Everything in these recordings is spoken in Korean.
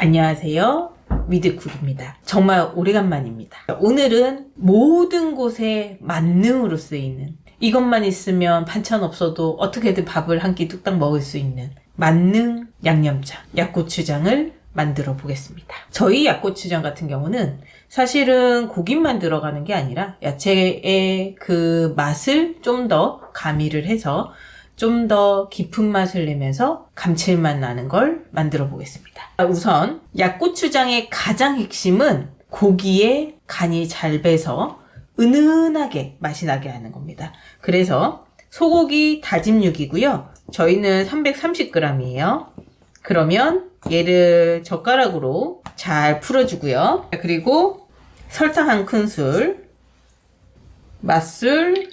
안녕하세요. 위드쿡입니다. 정말 오래간만입니다. 오늘은 모든 곳에 만능으로 쓰이는, 이것만 있으면 반찬 없어도 어떻게든 밥을 한 끼 뚝딱 먹을 수 있는 만능 양념장, 약고추장을 만들어 보겠습니다. 저희 약고추장 같은 경우는 사실은 고기만 들어가는 게 아니라 야채의 그 맛을 좀 더 가미를 해서 좀 더 깊은 맛을 내면서 감칠맛 나는 걸 만들어 보겠습니다. 우선 약고추장의 가장 핵심은 고기에 간이 잘 배서 은은하게 맛이 나게 하는 겁니다. 그래서 소고기 다짐 육이고요. 저희는 330g이에요. 그러면 얘를 젓가락으로 잘 풀어주고요. 그리고 설탕 1큰술, 맛술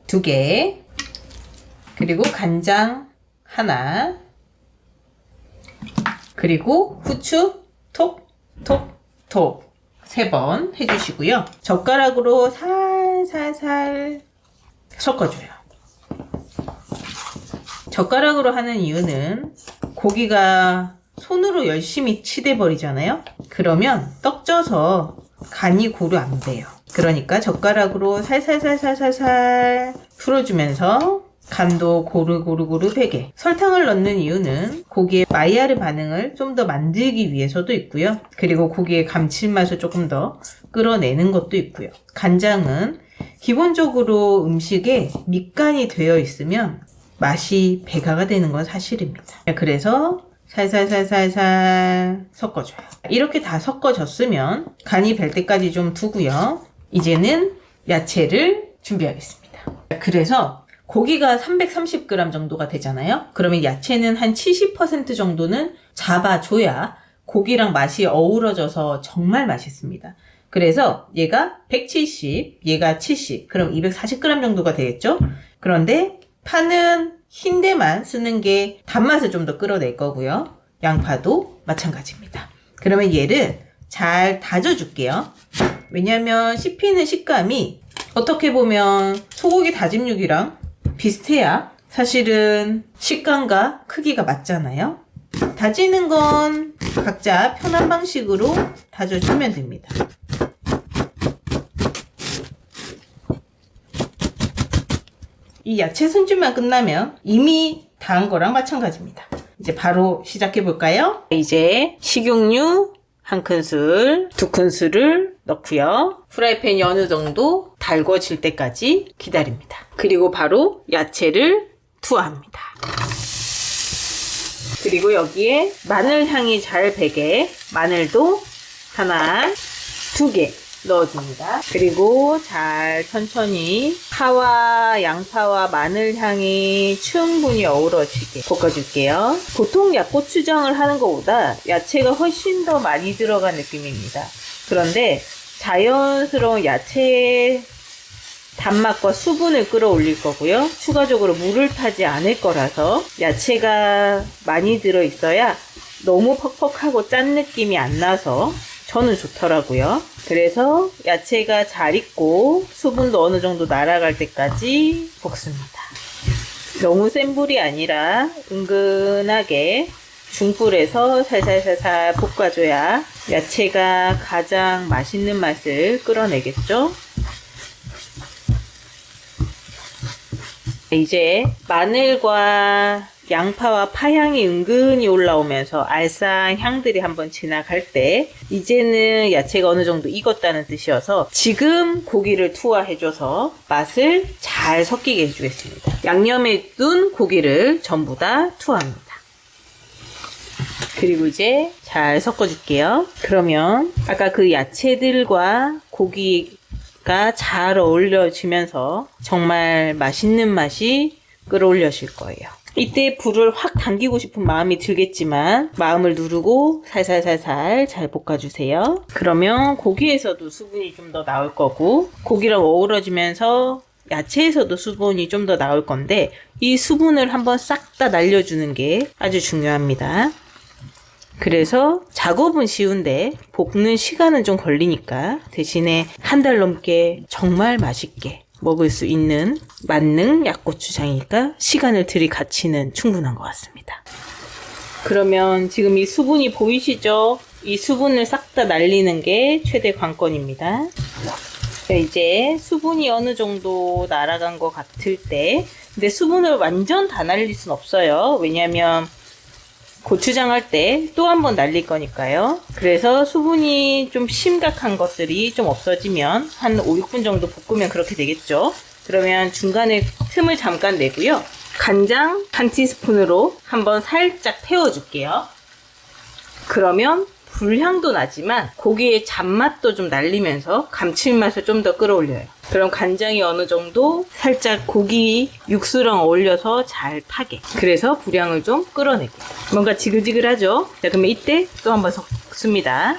2개, 그리고 간장 하나, 그리고 후추 톡톡톡 3번 해주시고요. 젓가락으로 살살살 섞어줘요. 젓가락으로 하는 이유는 고기가 손으로 열심히 치대버리잖아요. 그러면 떡져서 간이 고루 안 배요. 그러니까 젓가락으로 살살살살살살 풀어주면서 간도 고루고루 배게. 설탕을 넣는 이유는 고기의 마이야르 반응을 좀 더 만들기 위해서도 있고요. 그리고 고기의 감칠맛을 조금 더 끌어내는 것도 있고요. 간장은 기본적으로 음식에 밑간이 되어 있으면 맛이 배가가 되는 건 사실입니다. 그래서 살살살살살 섞어줘요. 이렇게 다 섞어졌으면 간이 벨 때까지 좀 두고요. 이제는 야채를 준비하겠습니다. 그래서 고기가 330g 정도가 되잖아요. 그러면 야채는 한 70% 정도는 잡아줘야 고기랑 맛이 어우러져서 정말 맛있습니다. 그래서 얘가 170, 얘가 70, 그럼 240g 정도가 되겠죠? 그런데 파는 흰데만 쓰는 게 단맛을 좀 더 끌어낼 거고요. 양파도 마찬가지입니다. 그러면 얘를 잘 다져줄게요. 왜냐면 씹히는 식감이 어떻게 보면 소고기 다짐육이랑 비슷해야 사실은 식감과 크기가 맞잖아요. 다지는 건 각자 편한 방식으로 다져주면 됩니다. 이 야채 손질만 끝나면 이미 다 한 거랑 마찬가지입니다. 이제 바로 시작해 볼까요? 이제 식용유 1큰술, 2큰술을 넣고요. 프라이팬이 어느 정도 달궈질 때까지 기다립니다. 그리고 바로 야채를 투하합니다. 그리고 여기에 마늘 향이 잘 배게 마늘도 하나, 2개 넣어줍니다. 그리고 잘 천천히 파와 양파와 마늘 향이 충분히 어우러지게 볶아줄게요. 보통 약고추장을 하는 것보다 야채가 훨씬 더 많이 들어간 느낌입니다. 그런데 자연스러운 야채의 단맛과 수분을 끌어올릴 거고요. 추가적으로 물을 타지 않을 거라서 야채가 많이 들어있어야 너무 퍽퍽하고 짠 느낌이 안 나서 저는 좋더라고요. 그래서 야채가 잘 익고 수분도 어느 정도 날아갈 때까지 볶습니다. 너무 센 불이 아니라 은근하게 중불에서 살살살살 볶아줘야 야채가 가장 맛있는 맛을 끌어내겠죠. 이제 마늘과 양파와 파향이 은근히 올라오면서 알싸한 향들이 한번 지나갈 때 이제는 야채가 어느 정도 익었다는 뜻이어서 지금 고기를 투하해줘서 맛을 잘 섞이게 해주겠습니다. 양념에 둔 고기를 전부 다 투하합니다. 그리고 이제 잘 섞어줄게요. 그러면 아까 그 야채들과 고기가 잘 어울려지면서 정말 맛있는 맛이 끌어올려질 거예요. 이때 불을 확 당기고 싶은 마음이 들겠지만 마음을 누르고 살살살살 잘 볶아주세요. 그러면 고기에서도 수분이 좀 더 나올 거고 고기랑 어우러지면서 야채에서도 수분이 좀 더 나올 건데 이 수분을 한번 싹 다 날려주는 게 아주 중요합니다. 그래서 작업은 쉬운데 볶는 시간은 좀 걸리니까 대신에 한 달 넘게 정말 맛있게 먹을 수 있는 만능 약고추장이니까 시간을 들일 가치는 충분한 것 같습니다. 그러면 지금 이 수분이 보이시죠? 이 수분을 싹 다 날리는 게 최대 관건입니다. 이제 수분이 어느 정도 날아간 것 같을 때, 근데 수분을 완전 다 날릴 순 없어요. 왜냐면 고추장 할 때 또 한 번 날릴 거니까요. 그래서 수분이 좀 심각한 것들이 좀 없어지면 한 5, 6분 정도 볶으면 그렇게 되겠죠. 그러면 중간에 틈을 잠깐 내고요. 간장 한 티스푼으로 한번 살짝 태워줄게요. 그러면 불향도 나지만 고기의 잡맛도 좀 날리면서 감칠맛을 좀 더 끌어올려요. 그럼 간장이 어느 정도 살짝 고기 육수랑 어울려서 잘 타게. 그래서 불향을 좀 끌어내게. 뭔가 지글지글하죠? 자, 그러면 이때 또 한번 섞습니다.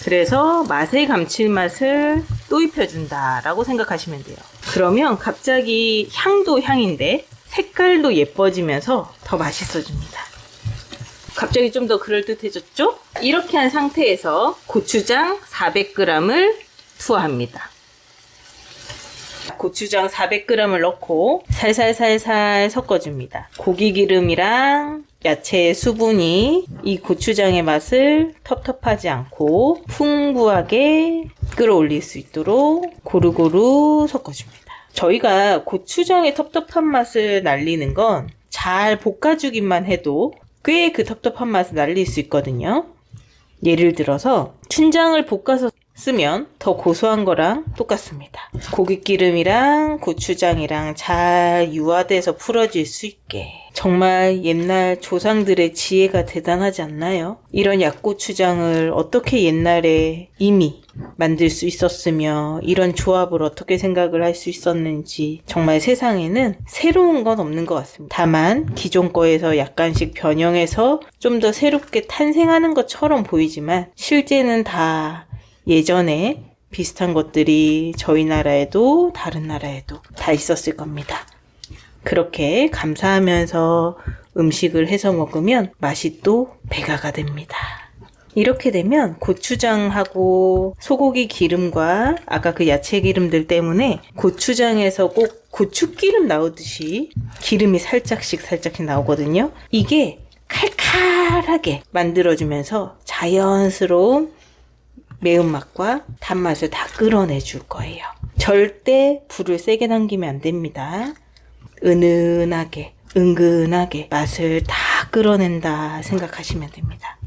그래서 맛의 감칠맛을 또 입혀준다라고 생각하시면 돼요. 그러면 갑자기 향도 향인데 색깔도 예뻐지면서 더 맛있어집니다. 갑자기 좀 더 그럴듯해졌죠? 이렇게 한 상태에서 고추장 400g을 투하합니다. 고추장 400g을 넣고 살살살살 섞어줍니다. 고기 기름이랑 야채의 수분이 이 고추장의 맛을 텁텁하지 않고 풍부하게 끌어올릴 수 있도록 고루고루 섞어줍니다. 저희가 고추장의 텁텁한 맛을 날리는 건 잘 볶아주기만 해도 꽤 그 텁텁한 맛을 날릴 수 있거든요. 예를 들어서 춘장을 볶아서 쓰면 더 고소한 거랑 똑같습니다. 고깃기름이랑 고추장이랑 잘 유화돼서 풀어질 수 있게. 정말 옛날 조상들의 지혜가 대단하지 않나요? 이런 약고추장을 어떻게 옛날에 이미 만들 수 있었으며 이런 조합을 어떻게 생각을 할 수 있었는지 정말 세상에는 새로운 건 없는 것 같습니다. 다만 기존 거에서 약간씩 변형해서 좀 더 새롭게 탄생하는 것처럼 보이지만 실제는 다 예전에 비슷한 것들이 저희 나라에도 다른 나라에도 다 있었을 겁니다. 그렇게 감사하면서 음식을 해서 먹으면 맛이 또 배가가 됩니다. 이렇게 되면 고추장하고 소고기 기름과 아까 그 야채 기름들 때문에 고추장에서 꼭 고추기름 나오듯이 기름이 살짝씩 나오거든요. 이게 칼칼하게 만들어주면서 자연스러운 매운맛과 단맛을 다 끌어내줄 거예요. 절대 불을 세게 당기면 안 됩니다. 은은하게, 은근하게 맛을 다 끌어낸다 생각하시면 됩니다.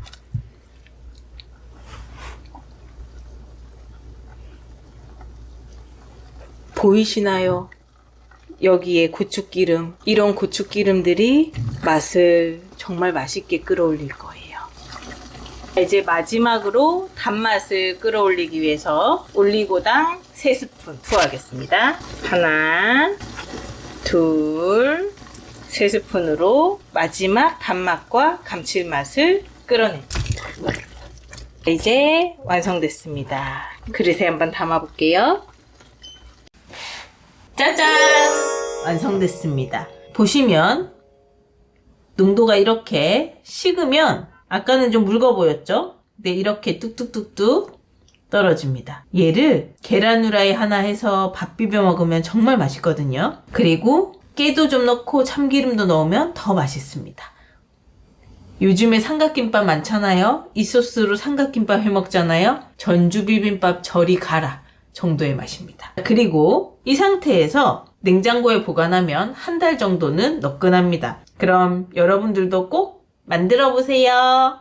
보이시나요? 여기에 고추기름, 이런 고추기름들이 맛을 정말 맛있게 끌어올릴 거예요. 이제 마지막으로 단맛을 끌어올리기 위해서 올리고당 3스푼 투하하겠습니다. 하나, 둘, 3스푼으로 마지막 단맛과 감칠맛을 끌어냅니다. 이제 완성됐습니다. 그릇에 한번 담아볼게요. 짜잔! 완성됐습니다. 보시면 농도가 이렇게 식으면 아까는 좀 묽어 보였죠? 근데 이렇게 뚝뚝뚝뚝 떨어집니다. 얘를 계란 후라이 하나 해서 밥 비벼 먹으면 정말 맛있거든요. 그리고 깨도 좀 넣고 참기름도 넣으면 더 맛있습니다. 요즘에 삼각김밥 많잖아요. 이 소스로 삼각김밥 해 먹잖아요. 전주 비빔밥 저리 가라 정도의 맛입니다. 그리고 이 상태에서 냉장고에 보관하면 한 달 정도는 너끈합니다. 그럼 여러분들도 꼭 만들어 보세요.